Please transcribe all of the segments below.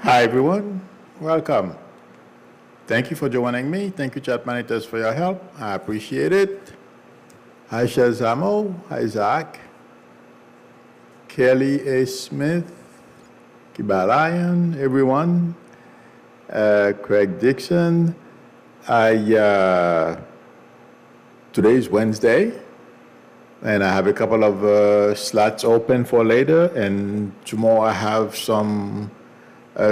Hi everyone, welcome. Thank you for joining me. Thank you, chat monitors, for your help. I appreciate it. Hi Shazamo, hi Zach, Kelly A. Smith, Kibalayan, everyone, Craig Dixon. Today's Wednesday, and I have a couple of slots open for later, and tomorrow I have some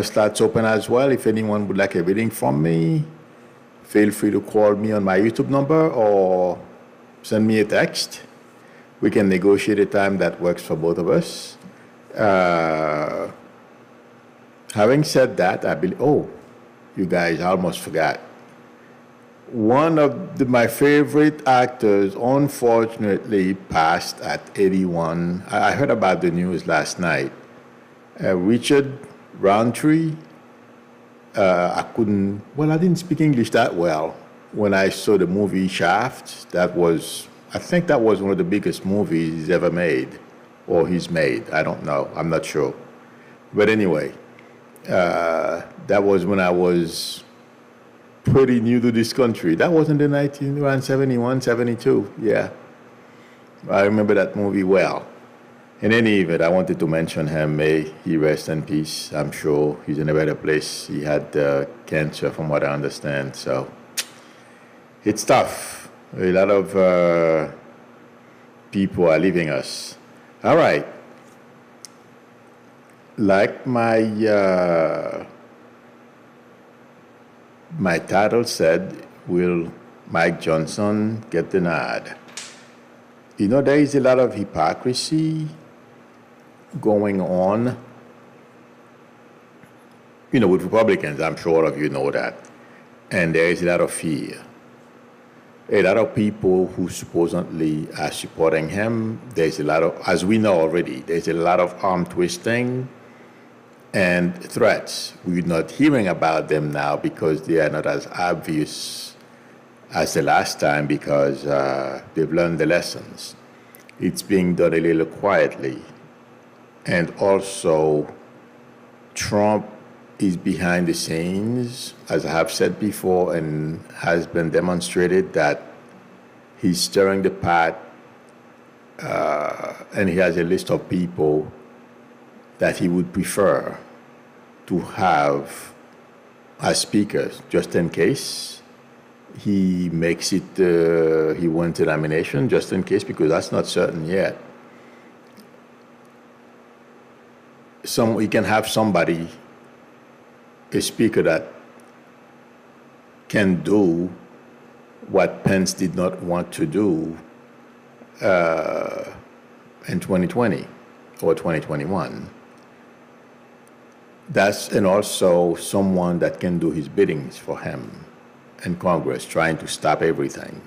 slots open as well. If anyone would like a reading from me, feel free to call me on my YouTube number or send me a text. We can negotiate a time that works for both of us. Having said that, you guys, I almost forgot. One of my favorite actors, unfortunately, passed at 81. I heard about the news last night. Richard Roundtree. I didn't speak English that well when I saw the movie Shaft. I think that was one of the biggest movies he's ever made, or he's made. I don't know. I'm not sure. But anyway, that was when I was pretty new to this country. That was in the around 71, 72. Yeah. I remember that movie well. In any event, I wanted to mention him. May he rest in peace. I'm sure he's in a better place. He had cancer, from what I understand. So it's tough. A lot of people are leaving us. All right. Like my title said, will Mike Johnson get the nod? You know, there is a lot of hypocrisy going on, with Republicans. I'm sure all of you know that. And there is a lot of fear. A lot of people who supposedly are supporting him, there's a lot of, as we know already, there's a lot of arm twisting and threats. We're not hearing about them now because they are not as obvious as the last time because they've learned the lessons. It's being done a little quietly. And also, Trump is behind the scenes, as I have said before, and has been demonstrated that he's stirring the pot, and he has a list of people that he would prefer to have as speakers, just in case he makes it, he wins the nomination, just in case, because that's not certain yet. We can have somebody, a speaker that can do what Pence did not want to do in 2020 or 2021. And also someone that can do his biddings for him in Congress, trying to stop everything.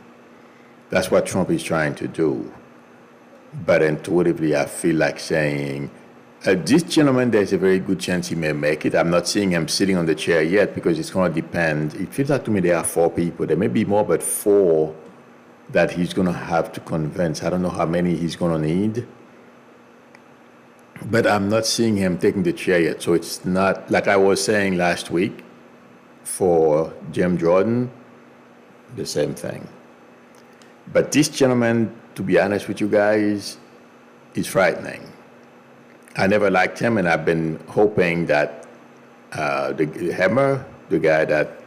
That's what Trump is trying to do. But intuitively, I feel like saying, this gentleman, there's a very good chance he may make it. I'm not seeing him sitting on the chair yet because it's going to depend. It feels like to me there are 4 people. There may be more, but 4 that he's going to have to convince. I don't know how many he's going to need. But I'm not seeing him taking the chair yet. So it's not, like I was saying last week for Jim Jordan, the same thing. But this gentleman, to be honest with you guys, is frightening. I never liked him, and I've been hoping that the Hammer, the guy that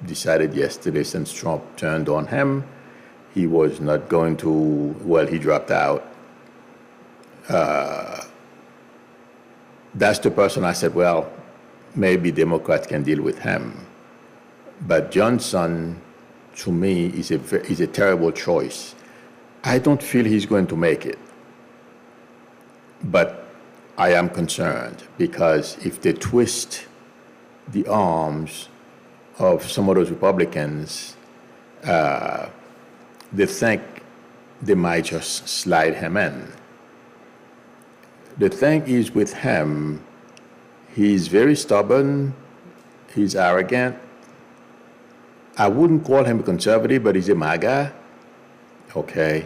decided yesterday since Trump turned on him, he was not going to, he dropped out. That's the person I said, maybe Democrats can deal with him. But Johnson, to me, is a terrible choice. I don't feel he's going to make it. But I am concerned because if they twist the arms of some of those Republicans, they think they might just slide him in. The thing is with him, he's very stubborn, he's arrogant. I wouldn't call him a conservative, but he's a MAGA, okay?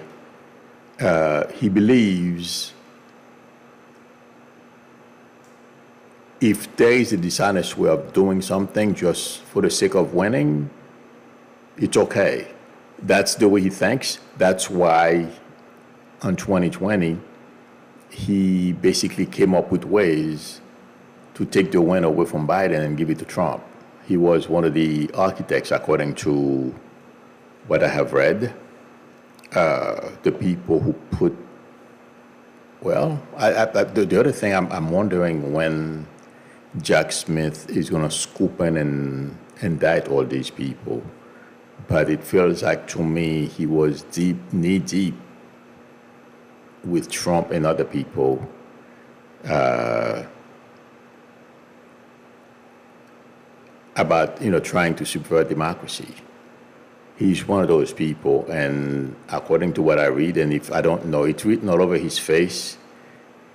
He believes if there is a dishonest way of doing something just for the sake of winning, it's okay. That's the way he thinks. That's why in 2020, he basically came up with ways to take the win away from Biden and give it to Trump. He was one of the architects, according to what I have read, the people who put, well, the other thing I'm wondering when Jack Smith is going to scoop in and indict all these people. But it feels like to me he was knee deep with Trump and other people. About trying to subvert democracy. He's one of those people, and according to what I read, and if I don't know, it's written all over his face.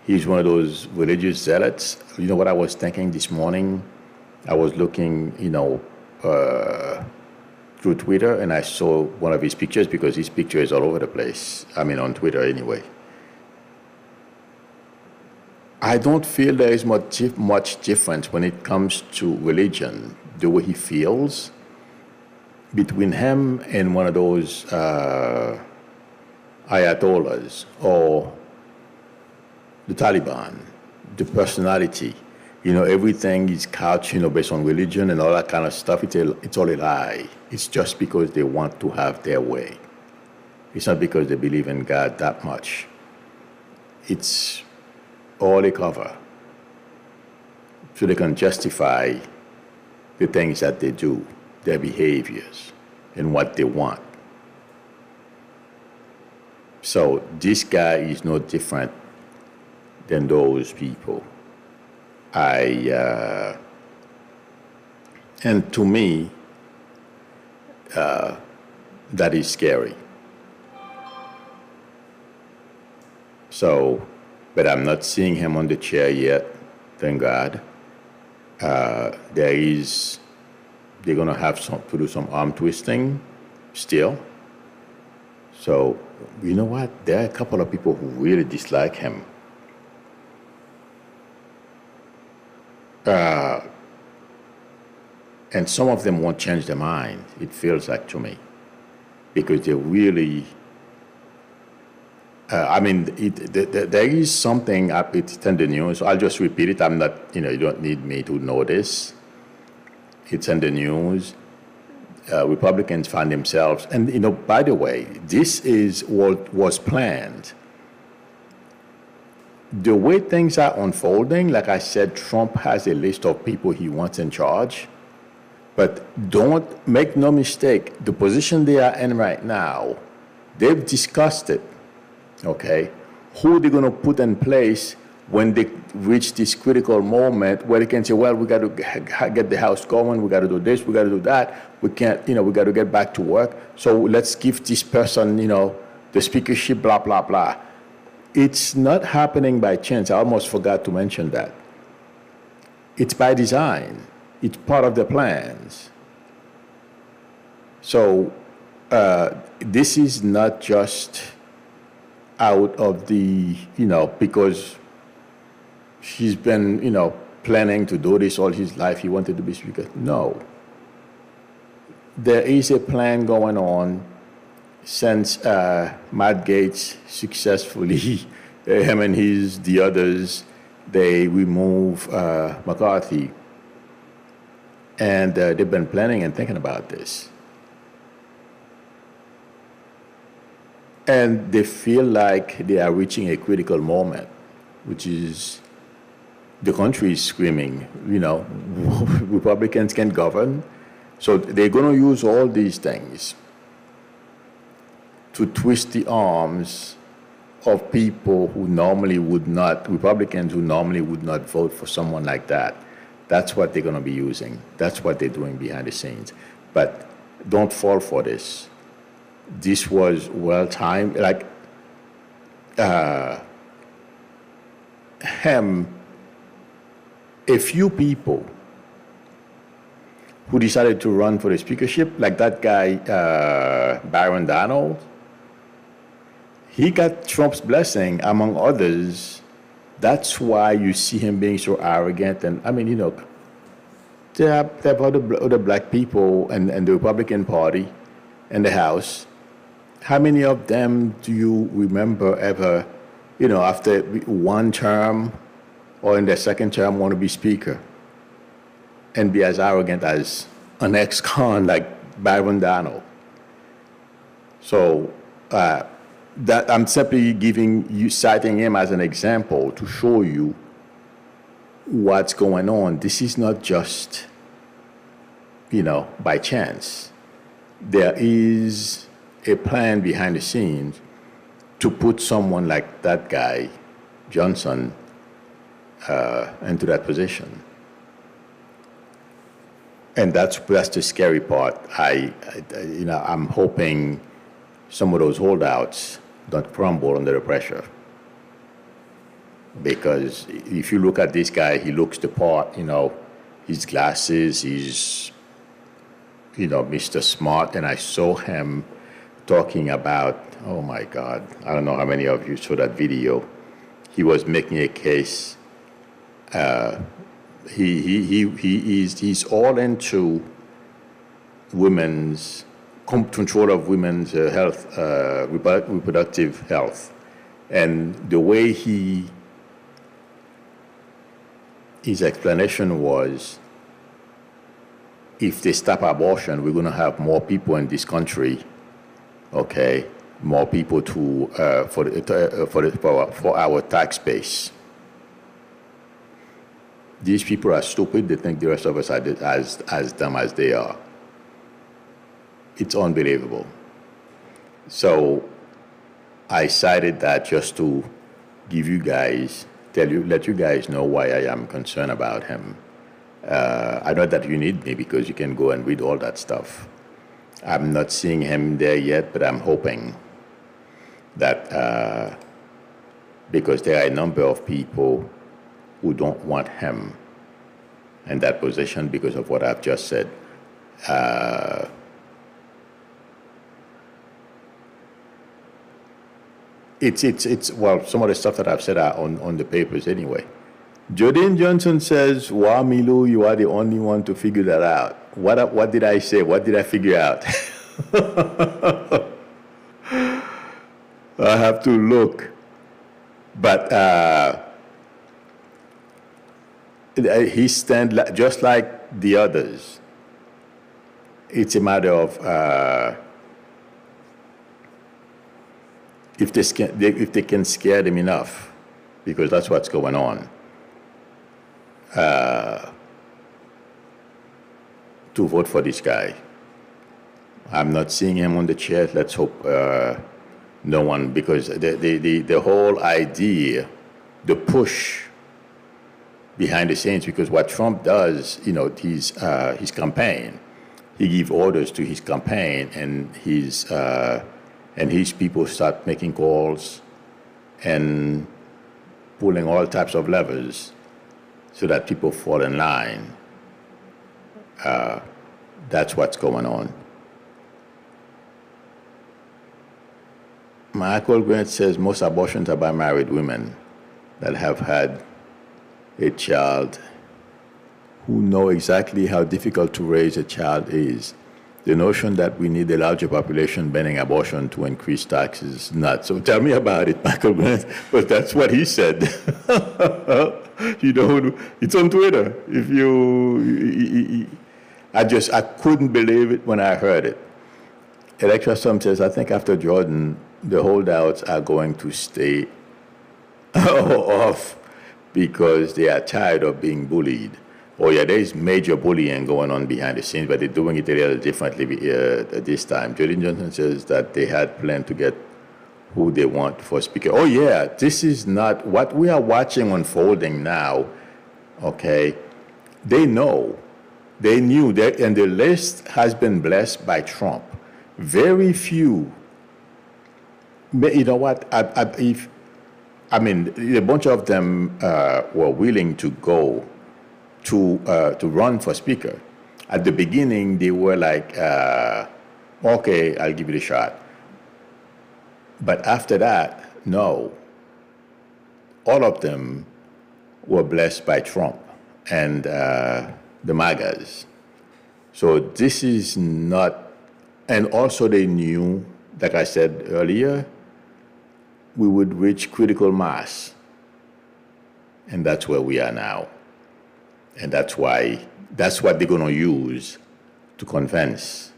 He's one of those religious zealots. You know what I was thinking this morning? I was looking, through Twitter, and I saw one of his pictures because his picture is all over the place. I mean, on Twitter anyway. I don't feel there is much difference when it comes to religion, the way he feels, between him and one of those ayatollahs or the Taliban, the personality. Everything is couched, based on religion and all that kind of stuff. It's all a lie. It's just because they want to have their way. It's not because they believe in God that much. It's all a cover. So they can justify the things that they do, their behaviors, and what they want. So this guy is no different than those people. And to me, that is scary. So, but I'm not seeing him on the chair yet, thank God. They're going to have to do some arm twisting still. So, you know what? There are a couple of people who really dislike him. And some of them won't change their mind, it feels like to me, because they really, there is something up, it's in the news. I'll just repeat it. I'm not, you don't need me to know this. It's in the news. Republicans find themselves, and by the way, this is what was planned. The way things are unfolding, like I said, Trump has a list of people he wants in charge. But don't make no mistake, the position they are in right now, they've discussed it, okay? Who they're going to put in place when they reach this critical moment where they can say, well, we got to get the house going, we got to do this, we got to do that, we can't, we got to get back to work, so let's give this person, the speakership, blah, blah, blah. It's not happening by chance. I almost forgot to mention that. It's by design. It's part of the plans. So this is not just out of the, because he's been, planning to do this all his life. He wanted to be speaker. No. There is a plan going on since Matt Gaetz successfully, him and the others, they remove McCarthy. And they've been planning and thinking about this. And they feel like they are reaching a critical moment, which is the country is screaming, Republicans can govern. So they're going to use all these things to twist the arms of people who normally would not, Republicans who normally would not vote for someone like that. That's what they're going to be using. That's what they're doing behind the scenes. But don't fall for this. This was well-timed. Like, a few people who decided to run for the speakership, like that guy, Byron Donald, he got Trump's blessing, among others, That's why you see him being so arrogant. And I mean, they have other black people and the Republican Party and the House. How many of them do you remember ever, after one term or in their second term want to be speaker and be as arrogant as an ex-con like Byron Donald? So that I'm simply citing him as an example to show you what's going on. This is not just, by chance. There is a plan behind the scenes to put someone like that guy, Johnson, into that position. And that's the scary part. I'm hoping some of those holdouts don't crumble under the pressure. Because if you look at this guy, he looks the part, his glasses, he's, Mr. Smart. And I saw him talking about, oh my God, I don't know how many of you saw that video. He was making a case. He's all into women's control of women's health, reproductive health, and the way his explanation was, if they stop abortion, we're going to have more people in this country. Okay, more people for our tax base. These people are stupid. They think the rest of us are as dumb as they are. It's unbelievable. So I cited that just to let you guys know why I am concerned about him. I know that you need me because you can go and read all that stuff. I'm not seeing him there yet, but I'm hoping that because there are a number of people who don't want him in that position because of what I've just said. Well, some of the stuff that I've said are on the papers anyway. Jodine Johnson says, "Wow, Milu, you are the only one to figure that out." What did I say? What did I figure out? I have to look. But he stands just like the others. It's a matter of if they can scare them enough, because that's what's going on. To vote for this guy. I'm not seeing him on the chair. Let's hope no one, because the whole idea, the push behind the scenes, because what Trump does, his campaign, he gives orders to his campaign, and his people start making calls and pulling all types of levers so that people fall in line. That's what's going on. Michael Grant says most abortions are by married women that have had a child who know exactly how difficult to raise a child is. The notion that we need a larger population banning abortion to increase taxes is nuts. So tell me about it, Michael Grant. But that's what he said. It's on Twitter. I couldn't believe it when I heard it. Electra Sum says, I think after Jordan, the holdouts are going to stay off because they are tired of being bullied. Oh yeah, there is major bullying going on behind the scenes, but they're doing it a little differently this time. Jodine Johnson says that they had planned to get who they want for speaker. Oh yeah, this is not what we are watching unfolding now. Okay, they know, they knew that, and the list has been blessed by Trump. Very few. You know what? A bunch of them were willing to go to run for speaker. At the beginning, they were like, okay, I'll give it a shot. But after that, no. all of them were blessed by Trump and the MAGAs. So this is not, and also they knew, like I said earlier, we would reach critical mass. And that's where we are now. And that's what they're going to use to convince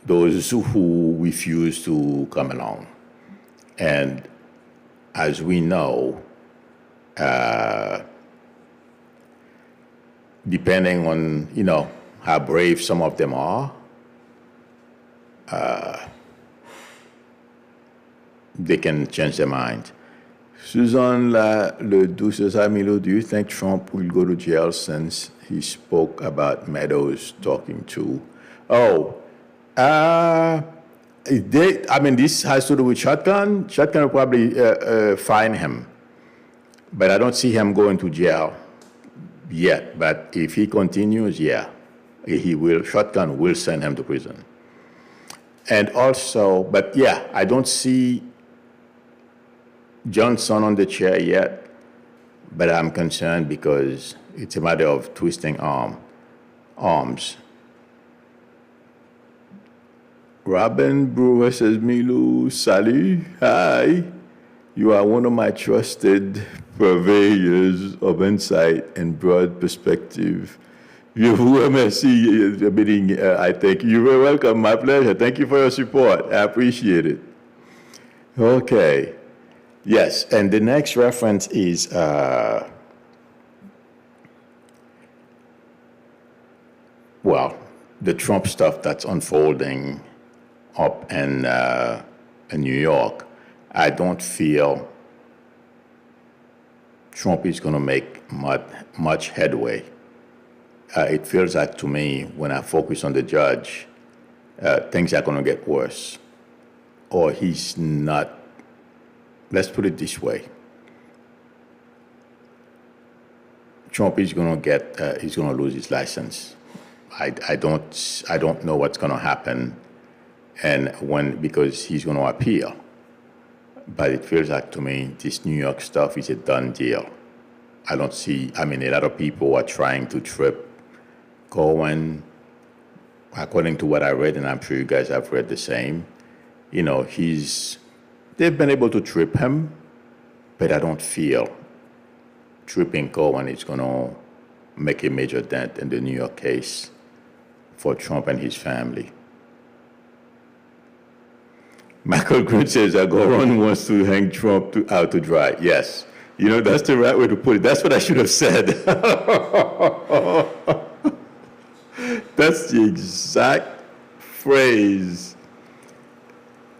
those who refuse to come along. And as we know, depending on, how brave some of them are, they can change their mind. Susan Ledoux says, hi Milo, do you think Trump will go to jail since he spoke about Meadows talking to? This has to do with Shotgun. Shotgun will probably fine him. But I don't see him going to jail yet. But if he continues, yeah, he will. Shotgun will send him to prison. And also, but yeah, I don't see Johnson on the chair yet, but I'm concerned because it's a matter of twisting arms. Robin Brewer says, Milou, salut, hi. You are one of my trusted purveyors of insight and broad perspective. I thank you. You're very welcome. My pleasure. Thank you for your support. I appreciate it. Okay. Yes, and the next reference is the Trump stuff that's unfolding up in New York. I don't feel Trump is going to make much headway. It feels like to me, when I focus on the judge, things are going to get worse. Or he's not. Let's put it this way. Trump is going to he's going to lose his license. I don't know what's going to happen, because he's going to appeal. But it feels like to me, this New York stuff is a done deal. I don't see, a lot of people are trying to trip Cohen. According to what I read, and I'm sure you guys have read the same, they've been able to trip him, but I don't feel tripping Cohen is going to make a major dent in the New York case for Trump and his family. Michael Green says that Goron wants to hang Trump out to dry. Yes. That's the right way to put it. That's what I should have said. That's the exact phrase.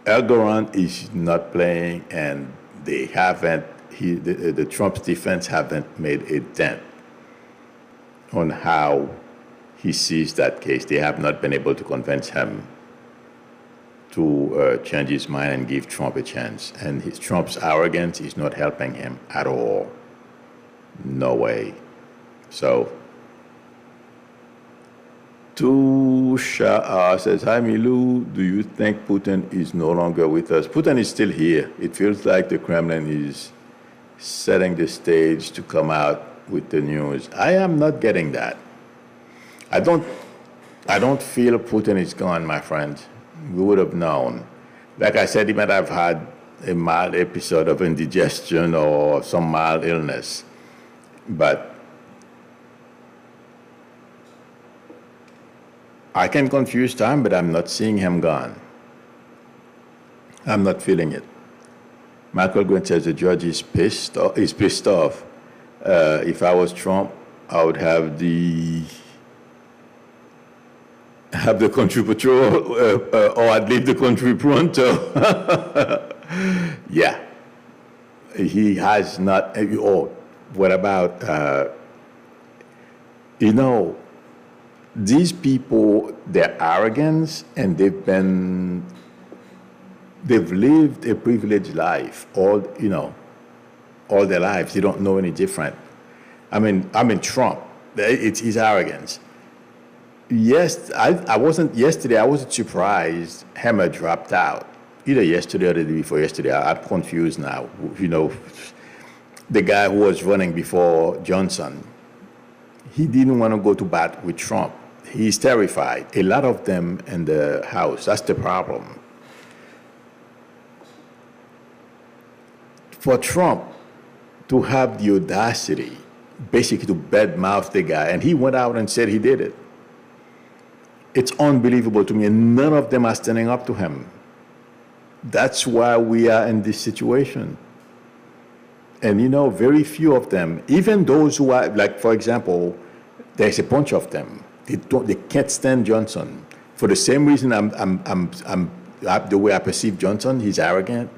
Algorand is not playing, and they haven't. The Trump's defense haven't made a dent on how he sees that case. They have not been able to convince him to change his mind and give Trump a chance. And Trump's arrogance is not helping him at all. No way. So, Tusha says, hi Milou, do you think Putin is no longer with us? Putin is still here. It feels like the Kremlin is setting the stage to come out with the news. I am not getting that. I don't feel Putin is gone, my friend. We would have known. Like I said, he might have had a mild episode of indigestion or some mild illness. But I can confuse time, but I'm not seeing him gone. I'm not feeling it. Michael Green says the judge is pissed off. If I was Trump, I would have the country patrol, or I'd leave the country pronto. Yeah. He has not. What about, these people, their arrogance, and they've lived a privileged life all their lives. They don't know any different. Trump, it's his arrogance. Yes, I wasn't surprised Hammer dropped out. Either yesterday or the day before yesterday. I'm confused now. the guy who was running before Johnson, he didn't want to go to bat with Trump. He's terrified. A lot of them in the House, that's the problem. For Trump to have the audacity, basically to badmouth the guy, and he went out and said he did it. It's unbelievable to me, and none of them are standing up to him. That's why we are in this situation. And you know, very few of them, even those who are, like, for example, there's a bunch of them. They can't stand Johnson for the same reason. The way I perceive Johnson, he's arrogant.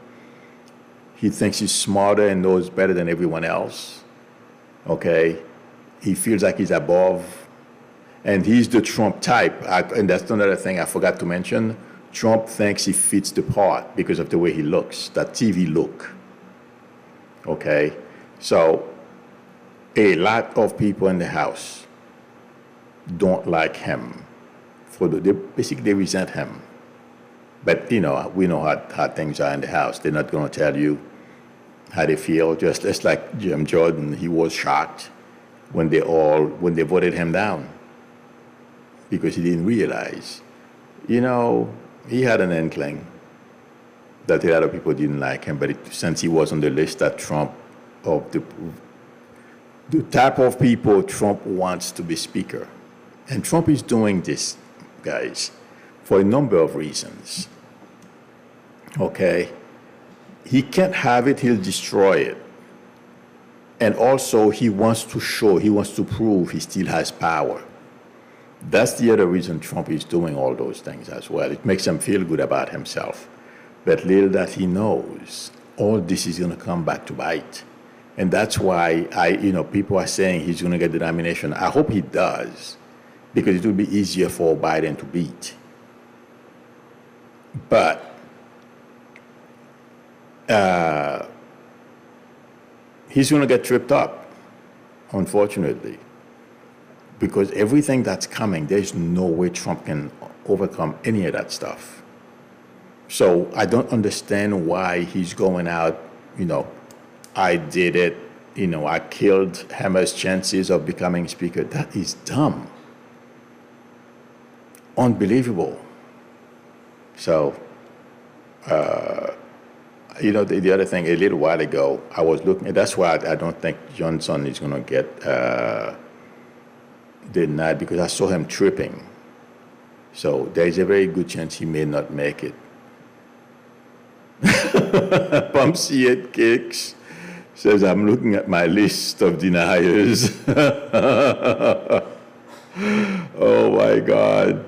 He thinks he's smarter and knows better than everyone else. Okay, he feels like he's above, and he's the Trump type. And that's another thing I forgot to mention. Trump thinks he fits the part because of the way he looks, that TV look. Okay, so a lot of people in the House don't like him. Basically, they resent him. But you know, we know how things are in the House. They're not going to tell you how they feel. Just like Jim Jordan, he was shocked when they voted him down because he didn't realize, you know, he had an inkling that a lot of people didn't like him, but since he was on the list that Trump, of the type of people Trump wants to be speaker. And Trump is doing this, guys, for a number of reasons. Okay? He can't have it, he'll destroy it. And also, he wants to prove he still has power. That's the other reason Trump is doing all those things as well. It makes him feel good about himself. But little that he knows, all this is going to come back to bite. And that's why people are saying he's going to get the nomination. I hope he does, because it will be easier for Biden to beat. But he's going to get tripped up, unfortunately, because everything that's coming, there's no way Trump can overcome any of that stuff. So I don't understand why he's going out, I did it, I killed Hammer's chances of becoming speaker. That is dumb. Unbelievable. So, the other thing, a little while ago, I was looking, that's why I don't think Johnson is going to get denied, because I saw him tripping. So there's a very good chance he may not make it. Pumpsy Head Kicks says, I'm looking at my list of deniers. Oh my God.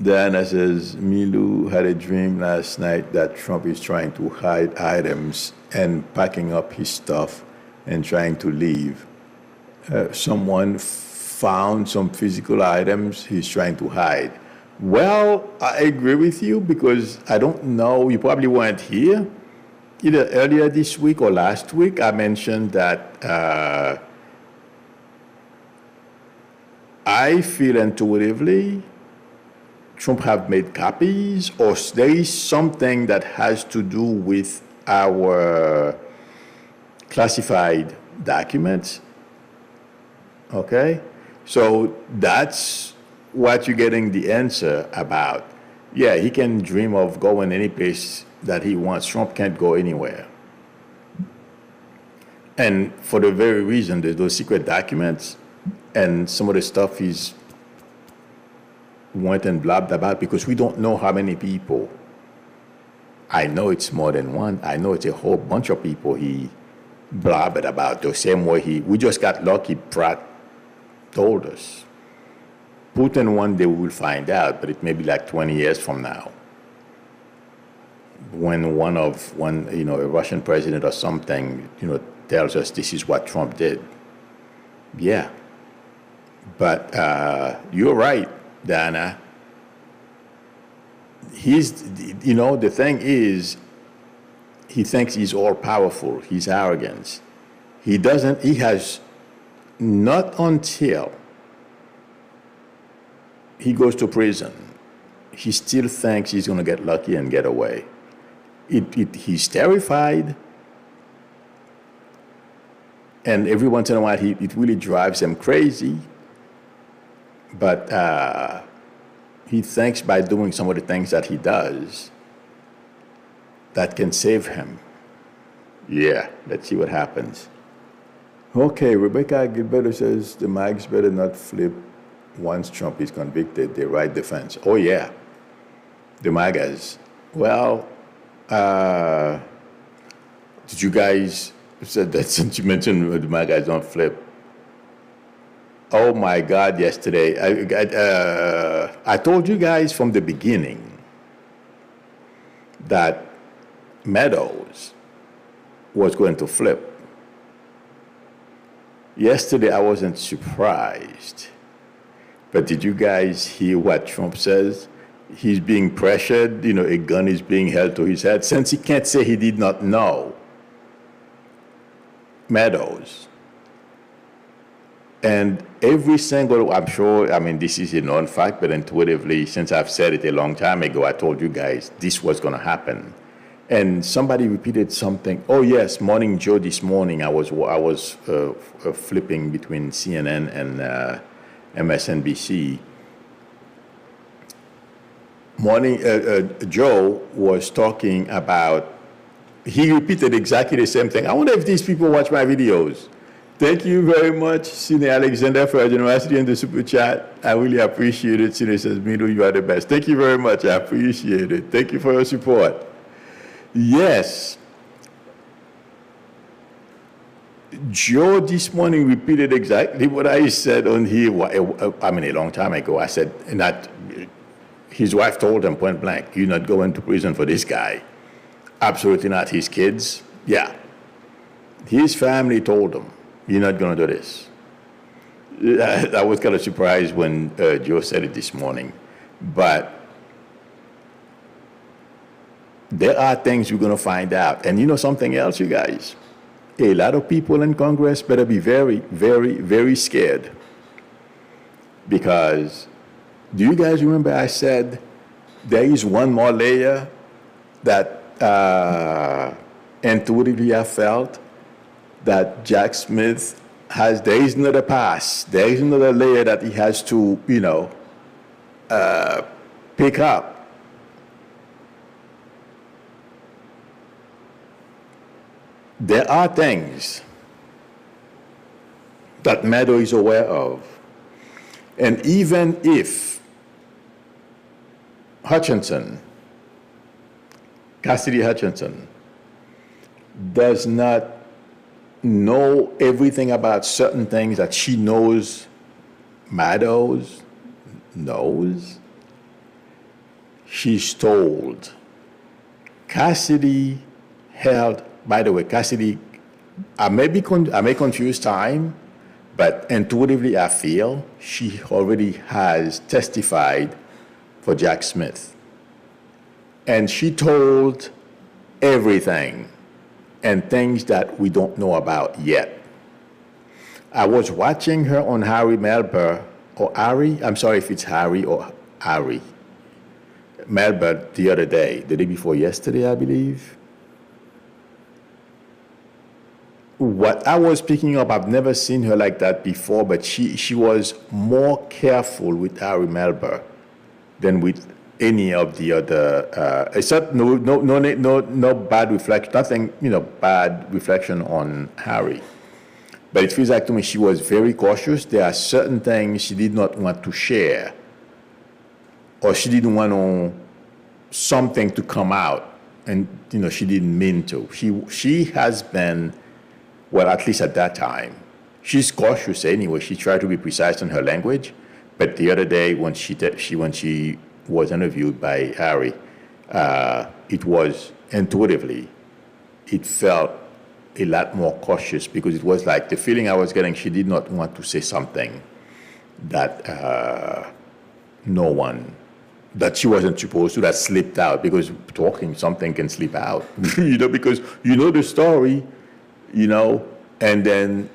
Diana says, Milu had a dream last night that Trump is trying to hide items and packing up his stuff and trying to leave. Someone found some physical items he's trying to hide. Well, I agree with you, because I don't know, you probably weren't here. Either earlier this week or last week, I mentioned that I feel intuitively Trump have made copies, or there is something that has to do with our classified documents. Okay? So that's what you're getting the answer about. Yeah, he can dream of going any place that he wants. Trump can't go anywhere. And for the very reason, there's those secret documents and some of the stuff he's went and blabbed about, because we don't know how many people. I know it's more than one. I know it's a whole bunch of people he blabbed about the same way we just got lucky. Pratt told us. Putin, one day we will find out, but it may be like 20 years from now, when a Russian president or something, tells us this is what Trump did. Yeah. But you're right, Dana. The thing is, he thinks he's all powerful. He's arrogant. He has not until he goes to prison, he still thinks he's going to get lucky and get away. He's terrified. And every once in a while, it really drives him crazy. But he thinks by doing some of the things that he does, that can save him. Yeah, let's see what happens. Okay, Rebecca Gilberto says the mics better not flip once Trump is convicted. They right defense. Oh, yeah, the MAGAs. Well, did you guys said that since you mentioned the MAGAs don't flip? Oh my God, yesterday. I told you guys from the beginning that Meadows was going to flip. Yesterday, I wasn't surprised. But did you guys hear what Trump says? He's being pressured, a gun is being held to his head. Since he can't say he did not know Meadows. And every single, I'm sure, this is a known fact, but intuitively, since I've said it a long time ago, I told you guys this was going to happen. And somebody repeated something. Oh yes, Morning Joe this morning. I was flipping between CNN and MSNBC. Morning Joe was talking about. He repeated exactly the same thing. I wonder if these people watch my videos. Thank you very much, Cine Alexander, for your generosity in the super chat. I really appreciate it. Cine says, Mido, you are the best. Thank you very much. I appreciate it. Thank you for your support. Yes. Joe this morning repeated exactly what I said on here, a long time ago. I said, and that his wife told him point blank, you're not going to prison for this guy. Absolutely not. His kids, yeah. His family told him, you're not going to do this. I was kind of surprised when Joe said it this morning. But there are things we're going to find out. And you know something else, you guys? A lot of people in Congress better be very, very, very scared. Because do you guys remember I said there is one more layer that intuitively I felt that Jack Smith has, there is another pass. There is another layer that he has to, pick up. There are things that Meadow is aware of. And even if Cassidy Hutchinson, does not know everything about certain things that she knows, Meadows knows, she's told. Cassidy held, by the way, Cassidy, I may confuse time, but intuitively I feel she already has testified for Jack Smith. And she told everything and things that we don't know about yet. I was watching her on Harry Melber, or Ari, I'm sorry if it's Harry or Ari, Melber the other day, the day before yesterday, I believe. What I was picking up, I've never seen her like that before, but she was more careful with Harry Melber than with any of the other. Except no bad reflection, nothing bad reflection on Harry. But it feels like to me she was very cautious. There are certain things she did not want to share, or she didn't want something to come out, and she didn't mean to. She has been. Well, at least at that time. She's cautious anyway. She tried to be precise in her language. But the other day when she was interviewed by Harry, it was intuitively, it felt a lot more cautious because it was like the feeling I was getting, she did not want to say something that that she wasn't supposed to, that slipped out, because talking, something can slip out, because the story, and then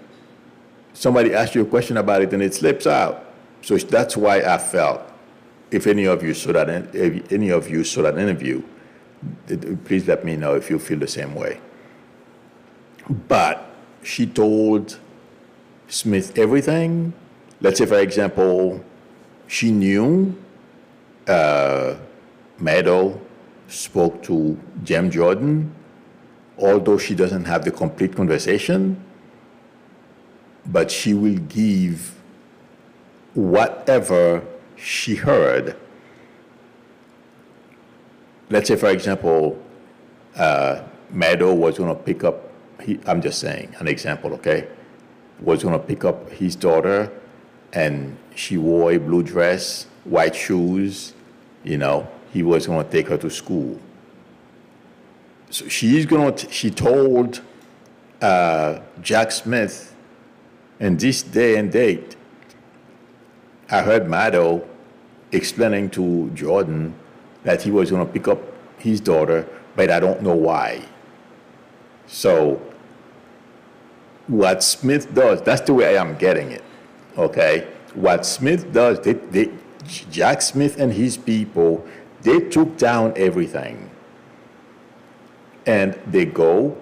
somebody asks you a question about it and it slips out. So that's why I felt, if any of you saw that interview, please let me know if you feel the same way. But she told Smith everything. Let's say, for example, she knew Meadow spoke to James Jordan, although she doesn't have the complete conversation, but she will give whatever she heard. Let's say, for example, Meadow was going to pick up, I'm just saying, an example, okay? Was going to pick up his daughter, and she wore a blue dress, white shoes, you know, he was going to take her to school. So she told Jack Smith, in this day and date, I heard Meadow explaining to Jordan that he was going to pick up his daughter, but I don't know why. So what Smith does, that's the way I am getting it, okay? What Smith does, Jack Smith and his people, they took down everything. And they go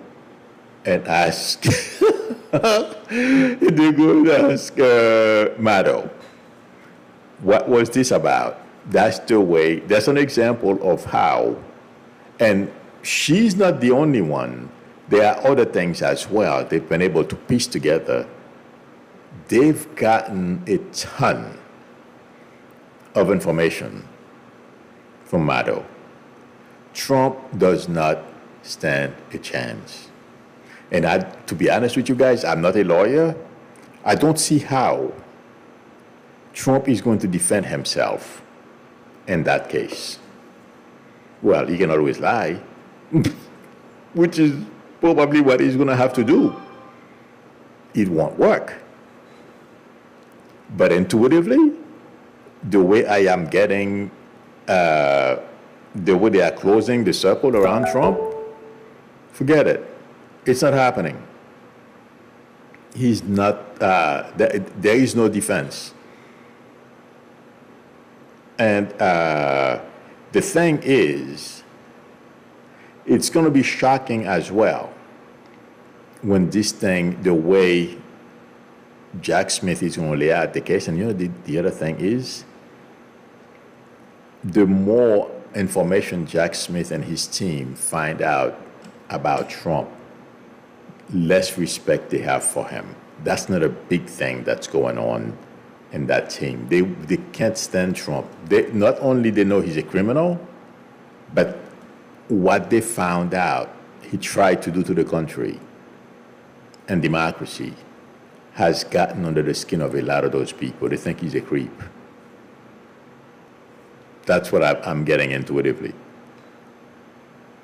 and ask, they go and ask Meadow, what was this about? That's the way, that's an example of how, and she's not the only one. There are other things as well they've been able to piece together. They've gotten a ton of information from Meadow. Trump does not stand a chance. And to be honest with you guys, I'm not a lawyer. I don't see how Trump is going to defend himself in that case. Well, he can always lie, which is probably what he's going to have to do. It won't work. But intuitively, the way I am getting, the way they are closing the circle around Trump, forget it. It's not happening. He's not, there is no defense. And the thing is, it's going to be shocking as well when this thing, the way Jack Smith is going to lay out the case. And you know, the other thing is, the more information Jack Smith and his team find out about Trump, less respect they have for him. That's not a big thing that's going on in that team. They can't stand Trump. Not only they know he's a criminal, but what they found out he tried to do to the country and democracy has gotten under the skin of a lot of those people. They think he's a creep. That's what I'm getting intuitively.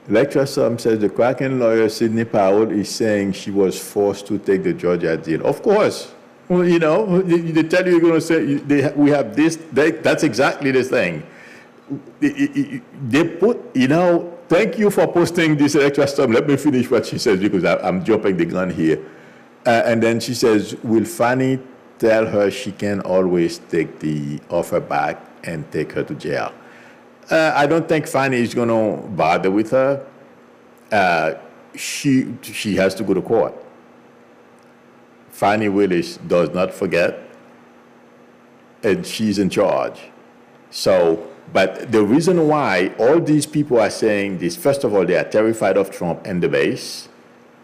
Lecturer Sum says the Kraken lawyer Sidney Powell is saying she was forced to take the Georgia deal. Of course. Well, you know, they tell you you're going to say, we have this, that's exactly the thing. They put, you know, thank you for posting this Lecturer Sum. Let me finish what she says because I'm jumping the gun here. And then she says, will Fannie tell her she can always take the offer back and take her to jail? I don't think Fannie is going to bother with her. She has to go to court. Fannie Willis does not forget, and she's in charge. So, but the reason why all these people are saying this, first of all, they are terrified of Trump and the base,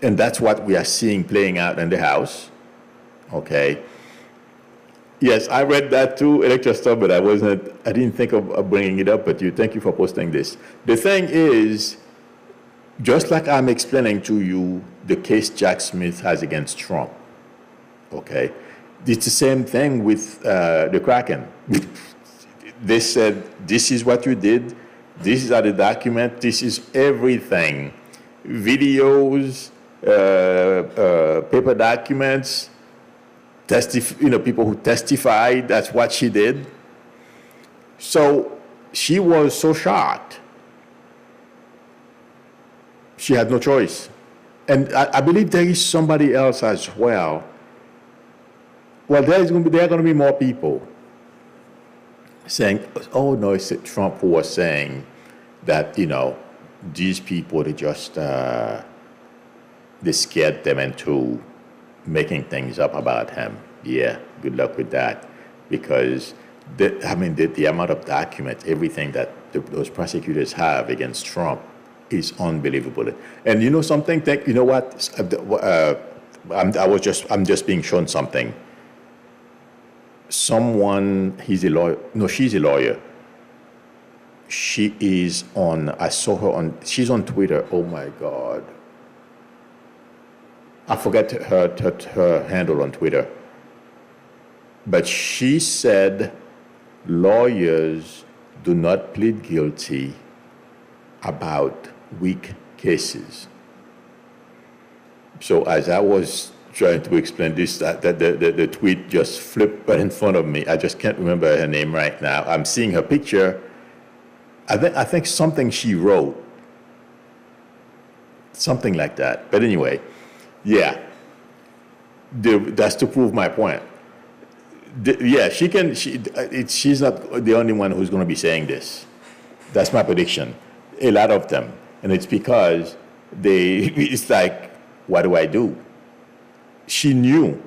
and that's what we are seeing playing out in the House. Okay. Yes, I read that too, Electra stuff, but I didn't think of bringing it up, but thank you for posting this. The thing is, just like I'm explaining to you the case Jack Smith has against Trump, okay? It's the same thing with the Kraken. They said, this is what you did, this is how the document, this is everything. Videos, paper documents, people who testified, that's what she did. So she was so shocked. She had no choice. And I believe there is somebody else as well. Well, there are going to be more people saying, oh no, it's Trump who was saying that, you know, these people, they just, they scared them into making things up about him. Yeah, good luck with that. Because, the amount of documents, everything that those prosecutors have against Trump is unbelievable. And you know something? You know what? I'm just being shown something. Someone, he's a lawyer. No, she's a lawyer. She is on, I saw her on, she's on Twitter. Oh my God. I forget her handle on Twitter. But she said lawyers do not plead guilty about weak cases. So as I was trying to explain this, the tweet just flipped right in front of me. I just can't remember her name right now. I'm seeing her picture. I think something she wrote, something like that. But anyway, yeah, that's to prove my point. Yeah, she can. She's not the only one who's going to be saying this. That's my prediction. A lot of them, and it's because it's like, what do I do? She knew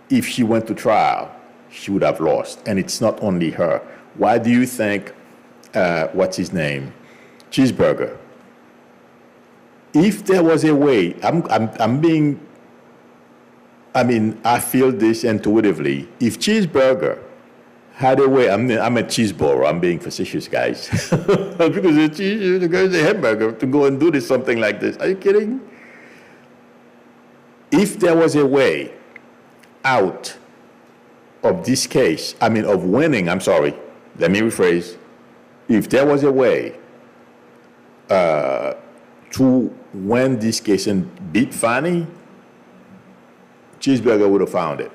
if she went to trial, she would have lost, and it's not only her. Why do you think? What's his name? Cheeseburger. If there was a way, I feel this intuitively. If Cheeseburger had a way, I'm a cheeseburger, I'm being facetious, guys. Because the guy's a hamburger to go and do something like this. Are you kidding? If there was a way out of this case, of winning, let me rephrase. If there was a way to win this case and beat Fannie, Cheeseburger would have found it.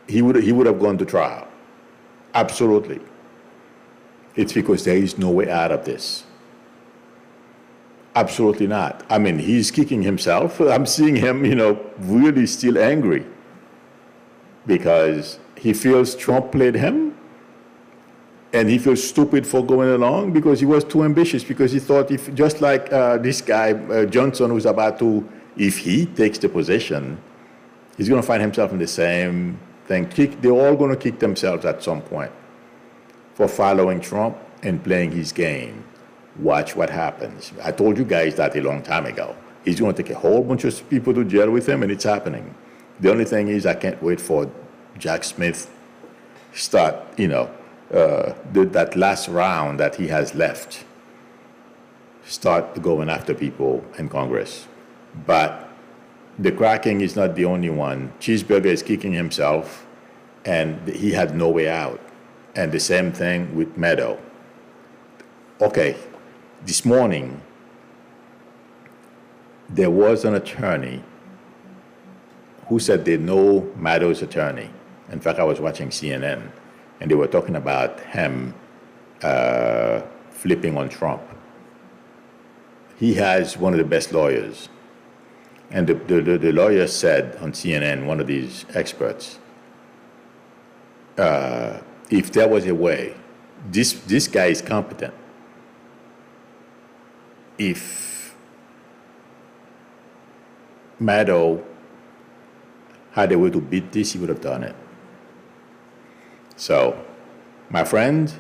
He would have gone to trial. Absolutely. It's because there is no way out of this. Absolutely not. He's kicking himself. I'm seeing him, really still angry because he feels Trump played him. And he feels stupid for going along because he was too ambitious, because he thought if, just like this guy, Johnson, was about to, if he takes the position, he's going to find himself in the same thing. They're all going to kick themselves at some point for following Trump and playing his game. Watch what happens. I told you guys that a long time ago. He's going to take a whole bunch of people to jail with him, and it's happening. The only thing is I can't wait for Jack Smith start, that last round that he has left, start going after people in Congress. But the cracking is not the only one. Cheeseburger is kicking himself, and he had no way out. And the same thing with Meadow. Okay, this morning, there was an attorney who said they know Meadow's attorney. In fact, I was watching CNN, and they were talking about him flipping on Trump. He has one of the best lawyers. And the lawyer said on CNN, one of these experts, if there was a way, this guy is competent. If Maddow had a way to beat this, he would have done it. So, my friend,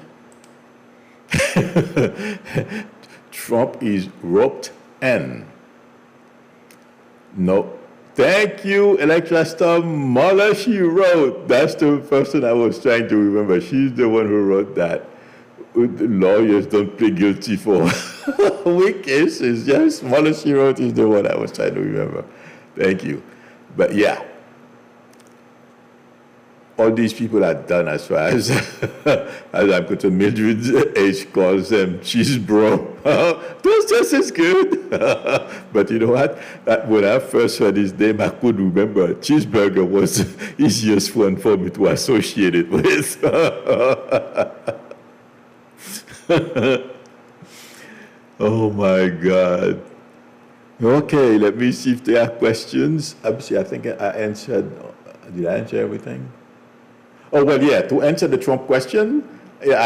Trump is roped in. No, thank you, Electra Storm Muller, she wrote. That's the person I was trying to remember. She's the one who wrote that. The lawyers don't plead guilty for weak cases. Yes, Muller, she wrote, is the one I was trying to remember. Thank you. But yeah, all these people are done as far as I'm concerned. Mildred H calls them cheese bro. That's just as good. But you know what? When I first heard his name, I could remember Cheeseburger was the easiest one for me to associate it with. Oh my God. Okay, let me see if there are questions. I think I answered. Did I answer everything? Oh, well, yeah, to answer the Trump question, the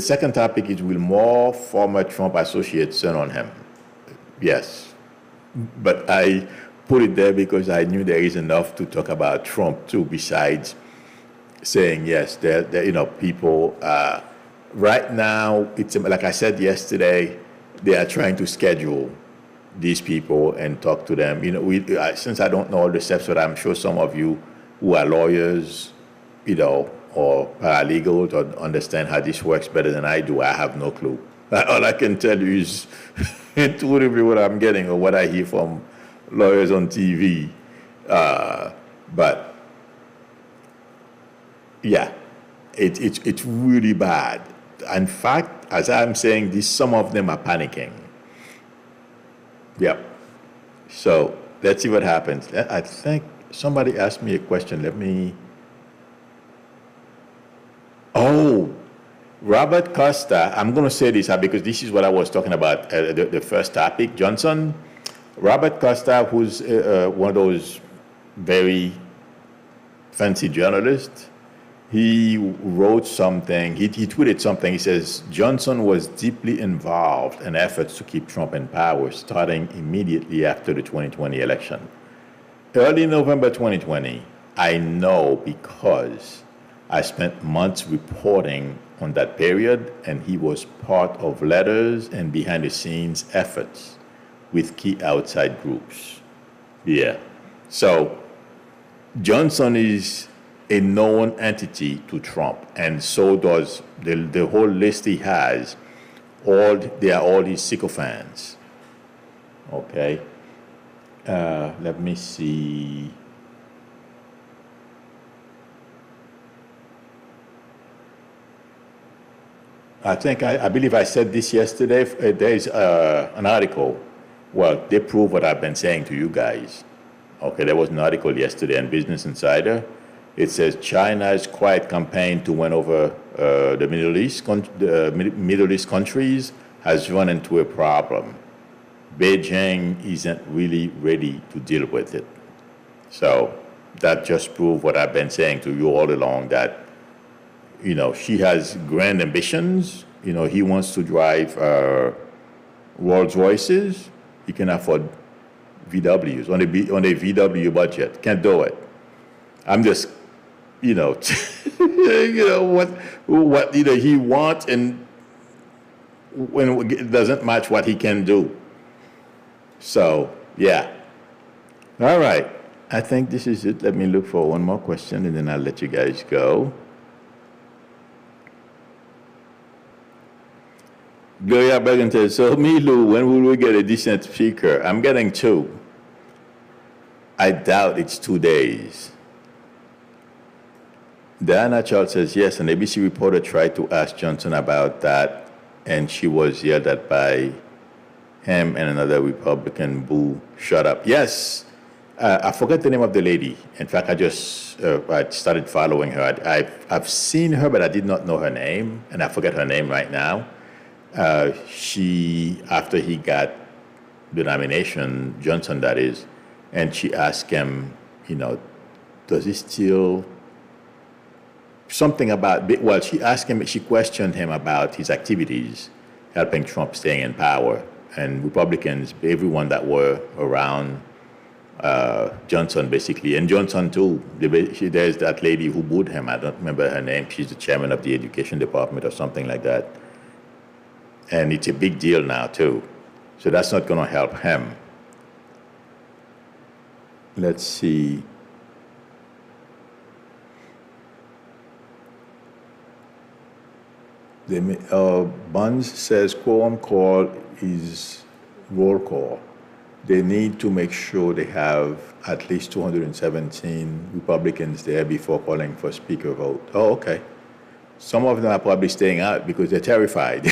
second topic is, will more former Trump associates turn on him? Yes, But I put it there because I knew there is enough to talk about Trump too, besides saying yes, people. Right now, it's like I said yesterday, they are trying to schedule these people and talk to them. Since I don't know all the steps, but I'm sure some of you who are lawyers, or paralegals, or understand how this works better than I do. I have no clue. All I can tell you is intuitively what I'm getting or what I hear from lawyers on TV. But yeah, it's really bad. In fact, as I'm saying this, some of them are panicking. Yep. So let's see what happens. I think somebody asked me a question. Oh, Robert Costa. I'm going to say this because this is what I was talking about, the first topic. Johnson. Robert Costa, who's one of those very fancy journalists, he wrote something, he tweeted something. He says, Johnson was deeply involved in efforts to keep Trump in power, starting immediately after the 2020 election. Early November 2020, I know because I spent months reporting on that period, and he was part of letters and behind-the-scenes efforts with key outside groups. Yeah. So Johnson is a known entity to Trump, and so does the whole list he has. They are all his sycophants. Okay. Let me see. I believe I said this yesterday. There is an article. Well, they prove what I've been saying to you guys. Okay, there was an article yesterday in Business Insider. It says China's quiet campaign to win over the Middle East countries has run into a problem. Beijing isn't really ready to deal with it. So that just proves what I've been saying to you all along, that she has grand ambitions. He wants to drive Rolls Royces. He can afford VWs on a VW budget. Can't do it. I'm just, what he wants, and when it doesn't match what he can do. So yeah. All right. I think this is it. Let me look for one more question, and then I'll let you guys go. Gloria Bergen says, so Milu, when will we get a decent speaker? I'm getting 2. I doubt it's 2 days. Diana Charles says, yes, an ABC reporter tried to ask Johnson about that, and she was yelled at by him and another Republican. Boo, shut up. Yes, I forget the name of the lady. In fact, I started following her. I've seen her, but I did not know her name, and I forget her name right now. After he got the nomination, Johnson that is, and she asked him, does he still something about, well, she questioned him about his activities helping Trump staying in power. And Republicans, everyone that were around Johnson, basically, and Johnson too. There's that lady who booed him. I don't remember her name. She's the chairman of the education department or something like that. And it's a big deal now too. So that's not going to help him. Let's see. Buns says quorum call is roll call. They need to make sure they have at least 217 Republicans there before calling for speaker vote. Oh, okay. Some of them are probably staying out because they're terrified.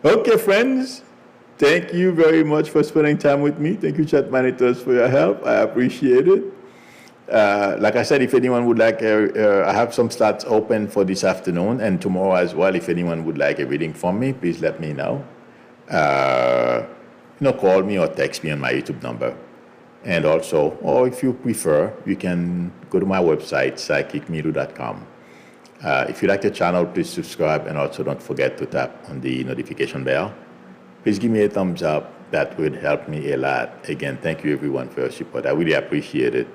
Okay, friends. Thank you very much for spending time with me. Thank you, Chat Manitors, for your help. I appreciate it. Like I said, if anyone would like, I have some slots open for this afternoon and tomorrow as well. If anyone would like a reading from me, please let me know. Call me or text me on my YouTube number. And also, or if you prefer, you can go to my website, psychicmilu.com. If you like the channel, please subscribe, and also don't forget to tap on the notification bell. please give me a thumbs up. That would help me a lot. Again, thank you everyone for your support. I really appreciate it.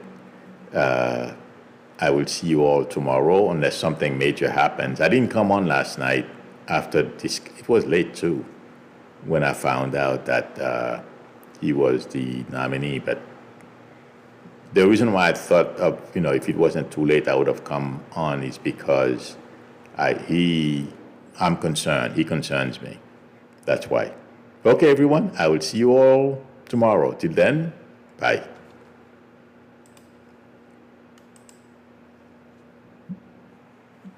I will see you all tomorrow unless something major happens. I didn't come on last night after this. It was late too when I found out that he was the nominee. But the reason why I thought of, if it wasn't too late, I would have come on is because I'm concerned. He concerns me. That's why. Okay, everyone. I will see you all tomorrow. Till then, bye.